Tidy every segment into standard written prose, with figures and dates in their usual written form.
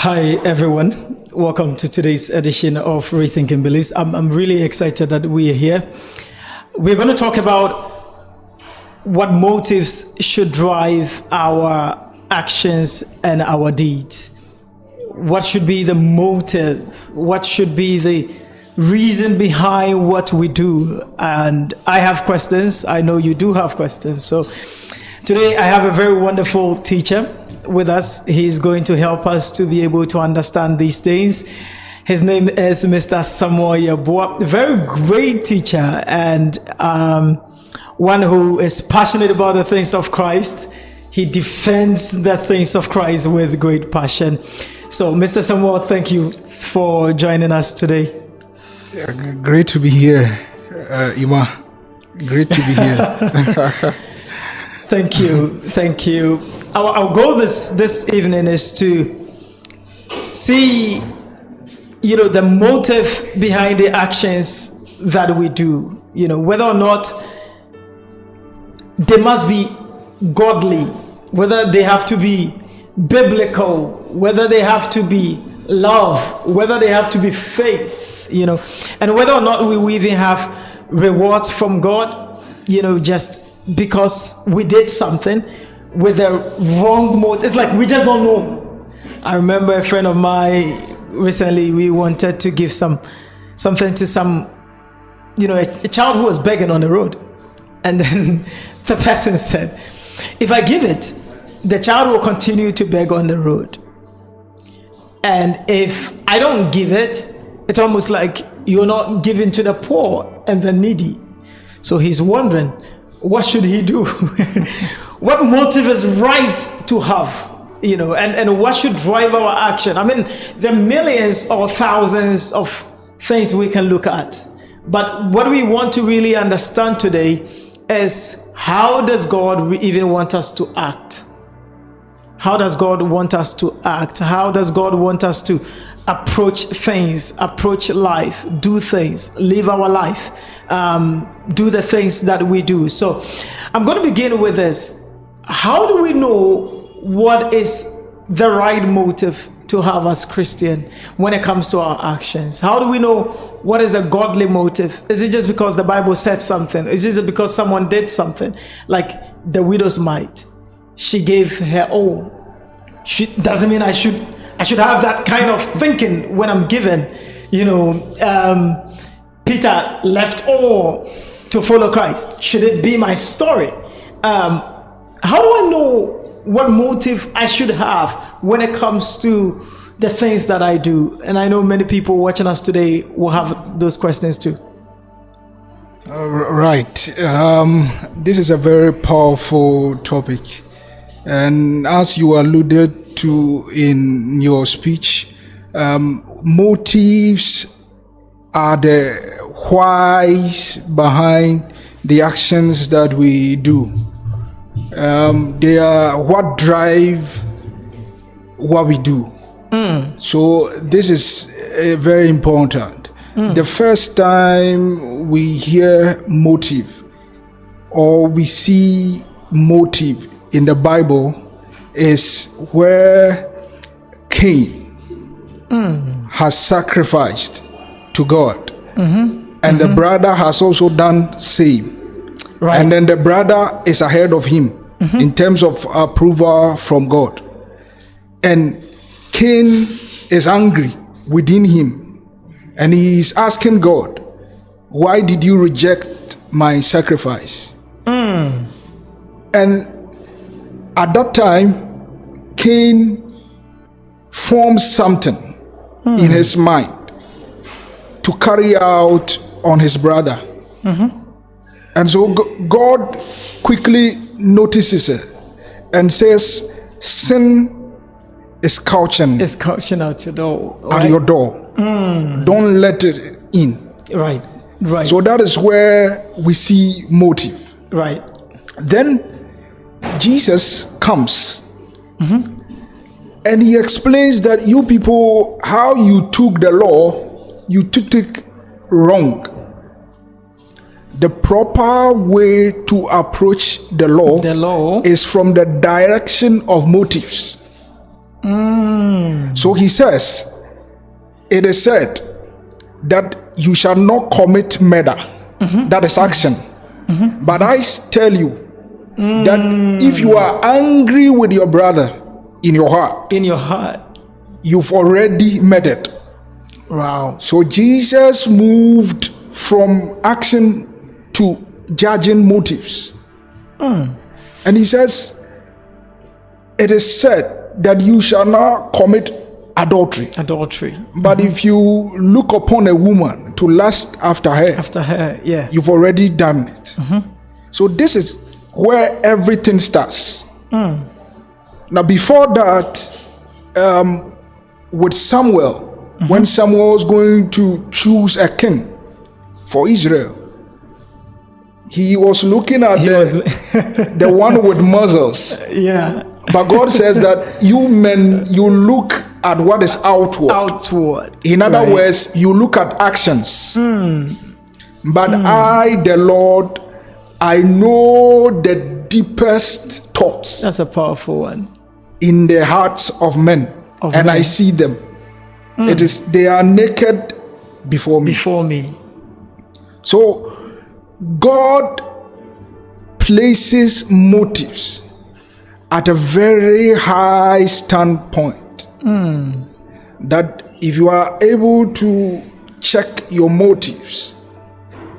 Hi, everyone. Welcome to today's edition of Rethinking Beliefs. I'm really excited that we are here. We're going to talk about what motives should drive our actions and our deeds. What should be the motive? What should be the reason behind what we do? And I have questions. I know you do have questions. So today I have a very wonderful teacher with us. He's going to help us to be able to understand these things. His name is Mr. Samuel Yeboah, a very great teacher and one who is passionate about the things of Christ. He defends the things of Christ with great passion. So, Mr. Samuel, thank you for joining us today. Great to be here, Ima. Great to be here. Thank you. Thank you. Our goal this evening is to see, the motive behind the actions that we do. Whether or not they must be godly, whether they have to be biblical, whether they have to be love, whether they have to be faith, and whether or not we even have rewards from God, just because we did something with the wrong motive. It's like we just don't know. I remember a friend of mine recently, we wanted to give something to some, a child who was begging on the road. And then the person said, if I give it, the child will continue to beg on the road. And if I don't give it, it's almost like you're not giving to the poor and the needy. So he's wondering, what should he do? What motive is right to have? And what should drive our action? I mean, there are millions or thousands of things we can look at. But what we want to really understand today is, how does God even want us to act? How does God want us to act? How does God want us to approach things, approach life, do things, live our life, do the things that we do? So I'm going to begin with this. How do we know what is the right motive to have as Christian when it comes to our actions? How do we know what is a godly motive? Is it just because the Bible said something? Is it because someone did something? Like the widow's mite. She gave her all. Doesn't mean I should have that kind of thinking when I'm given. Peter left all to follow Christ. Should it be my story? How do I know what motive I should have when it comes to the things that I do? And I know many people watching us today will have those questions too. Right. This is a very powerful topic. And as you alluded to in your speech, motives are the whys behind the actions that we do. They are what drive what we do. So this is very important. The first time we hear motive or we see motive in the Bible is where Cain has sacrificed to God, and the brother has also done same. Right. And then the brother is ahead of him in terms of approval from God. And Cain is angry within him. And he is asking God, why did you reject my sacrifice? And at that time, Cain formed something in his mind to carry out on his brother. And so God quickly notices it and says, sin is couching. It's couching at your door. Right? At your door. Don't let it in. Right. So that is where we see motive. Right. Then Jesus comes and he explains that you people, how you took the law, you took it wrong. The proper way to approach the law is from the direction of motives. So he says, it is said that you shall not commit murder. That is action. But I tell you that if you are angry with your brother in your heart, you've already murdered. Wow. So Jesus moved from action to judging motives. And he says, it is said that you shall not commit adultery. But if you look upon a woman to lust after her, yeah, you've already done it. So this is where everything starts. Now before that, with Samuel, when Samuel was going to choose a king for Israel, he was looking at the one with muscles. Yeah. But God says that you men, you look at what is outward. In other words, you look at actions. But I, the Lord, I know the deepest thoughts. That's a powerful one. In the hearts of men. I see them. It is, they are naked before me. So God places motives at a very high standpoint. That if you are able to check your motives,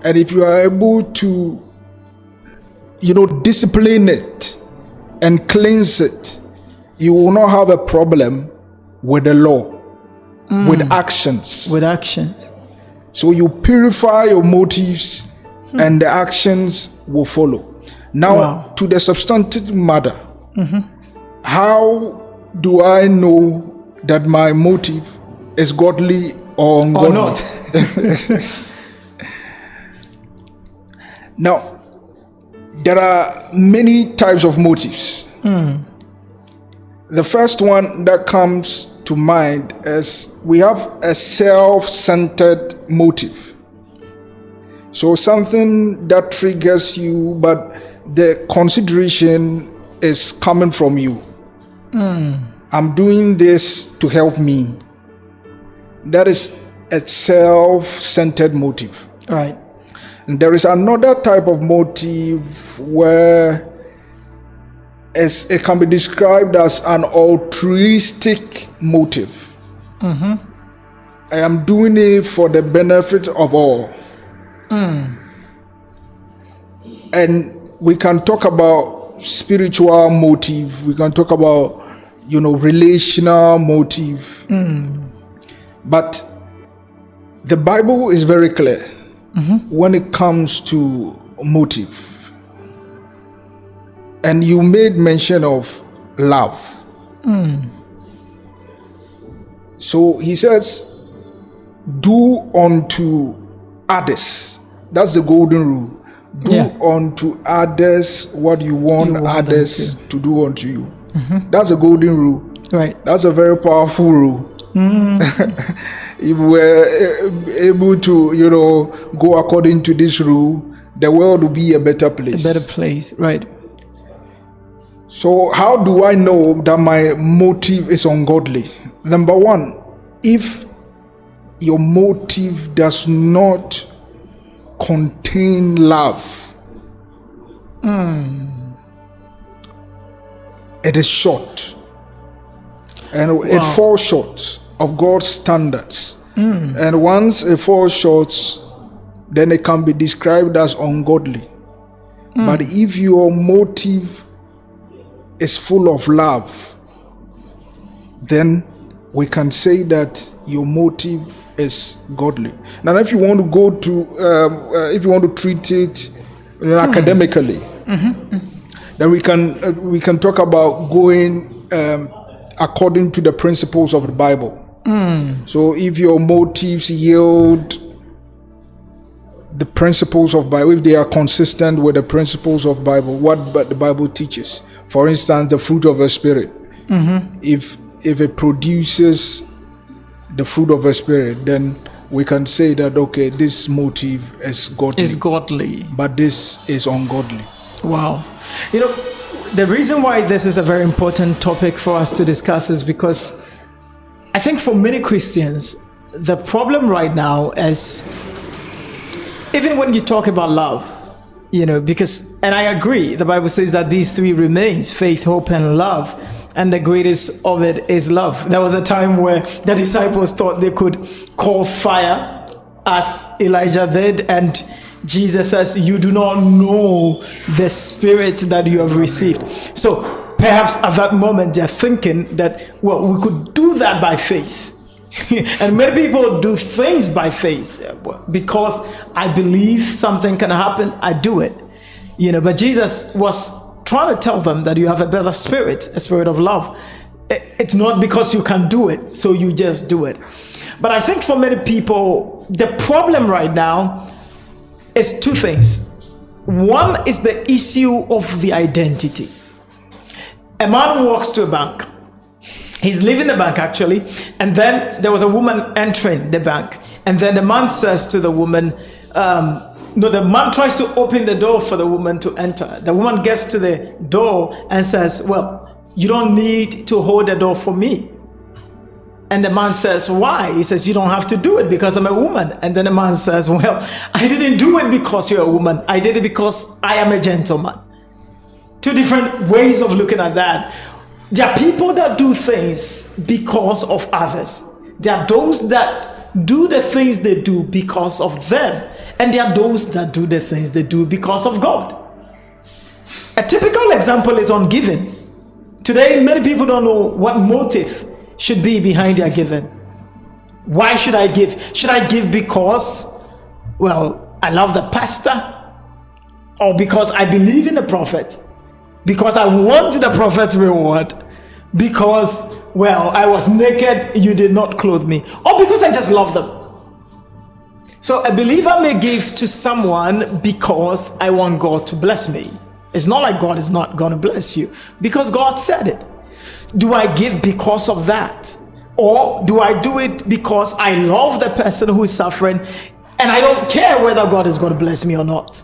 and if you are able to, discipline it and cleanse it, you will not have a problem with the law, with actions. So you purify your motives, and the actions will follow. Now, to the substantive matter, how do I know that my motive is godly or ungodly? Or not? Now, there are many types of motives. The first one that comes to mind is we have a self-centered motive. So something that triggers you, but the consideration is coming from you. I'm doing this to help me. That is a self-centered motive. Right. And there is another type of motive where it can be described as an altruistic motive. I am doing it for the benefit of all. And we can talk about spiritual motive, we can talk about relational motive, but the Bible is very clear when it comes to motive. And you made mention of love. So he says, do unto others. That's the golden rule. Do unto others what you want others to do unto you. That's a golden rule. Right. That's a very powerful rule. If we're able to, go according to this rule, the world will be a better place. A better place, right. So how do I know that my motive is ungodly? Number one, if your motive does not contain love, it is short, and it falls short of God's standards. And once it falls short, then it can be described as ungodly. But if your motive is full of love, then we can say that your motive is godly. Now, if you want to go to, if you want to treat it academically, then we can talk about going according to the principles of the Bible. So, if your motives yield the principles of Bible, if they are consistent with the principles of Bible, what the Bible teaches. For instance, the fruit of the Spirit. If it produces the fruit of the Spirit, then we can say that, okay, this motive is godly. Is godly. But this is ungodly. Wow. the reason why this is a very important topic for us to discuss is because I think for many Christians, the problem right now is, even when you talk about love, because, and I agree, the Bible says that these three remains: faith, hope, and love. And the greatest of it is love. There was a time where the disciples thought they could call fire as Elijah did, and Jesus says, you do not know the spirit that you have received. So perhaps at that moment they're thinking that, well, we could do that by faith. And many people do things by faith because I believe something can happen, I do it. But Jesus was trying to tell them that you have a better spirit, a spirit of love. It's not because you can do it, so you just do it. But I think for many people, the problem right now is two things. One is the issue of the identity. A man walks to a bank. He's leaving the bank actually, and then there was a woman entering the bank. And then the man says to the woman, the man tries to open the door for the woman to enter. The woman gets to the door and says, well, you don't need to hold the door for me. And the man says, why? He says, you don't have to do it because I'm a woman. And then the man says, well, I didn't do it because you're a woman. I did it because I am a gentleman. Two different ways of looking at that. There are people that do things because of others. There are those that do the things they do because of them. And there are those that do the things they do because of God. A typical example is on giving. Today, many people don't know what motive should be behind their giving. Why should I give? Should I give because, well, I love the pastor? Or because I believe in the prophet? Because I want the prophet's reward? Because, well, I was naked, you did not clothe me? Or because I just love them? So a believer may give to someone because I want God to bless me. It's not like God is not going to bless you, because God said it. Do I give because of that? Or do I do it because I love the person who is suffering and I don't care whether God is going to bless me or not?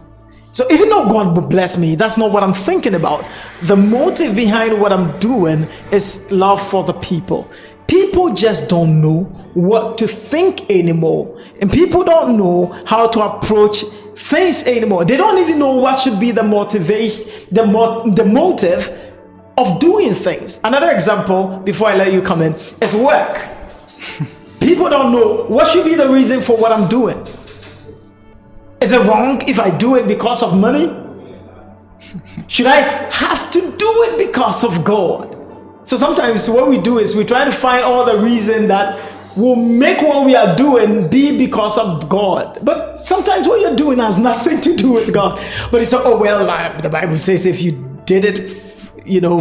So even though God will bless me, that's not what I'm thinking about. The motive behind what I'm doing is love for the people. People just don't know what to think anymore. And people don't know how to approach things anymore. They don't even know what should be the motivation, the motive of doing things. Another example, before I let you come in, is work. People don't know what should be the reason for what I'm doing. Is it wrong if I do it because of money? Should I have to do it because of God? So sometimes what we do is we try to find all the reason that will make what we are doing be because of God. But sometimes what you're doing has nothing to do with God. But it's oh well, the Bible says if you did it,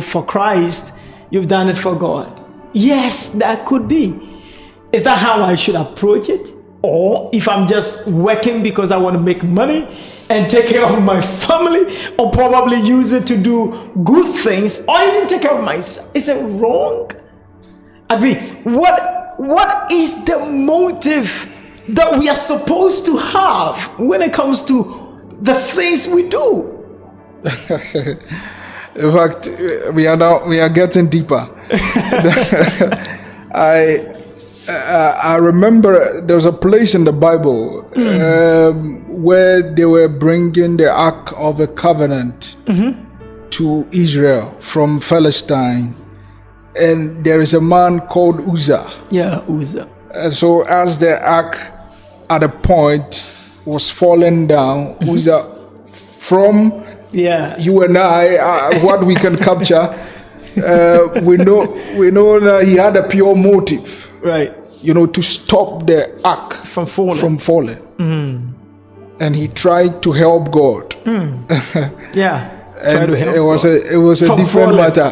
for Christ, you've done it for God. Yes, that could be. Is that how I should approach it? Or if I'm just working because I want to make money and take care of my family, or probably use it to do good things, or even take care of myself, is it wrong? Agree. What is the motive that we are supposed to have when it comes to the things we do? In fact, we are getting deeper. I remember there's a place in the Bible where they were bringing the Ark of the Covenant to Israel from Palestine, and there is a man called Uzzah. Yeah, Uzzah. And so as the Ark at a point was falling down, Uzzah, from you and I, what we can capture, we know that he had a pure motive. Right. To stop the ark from falling. And he tried to help God. Yeah. And it was a different matter.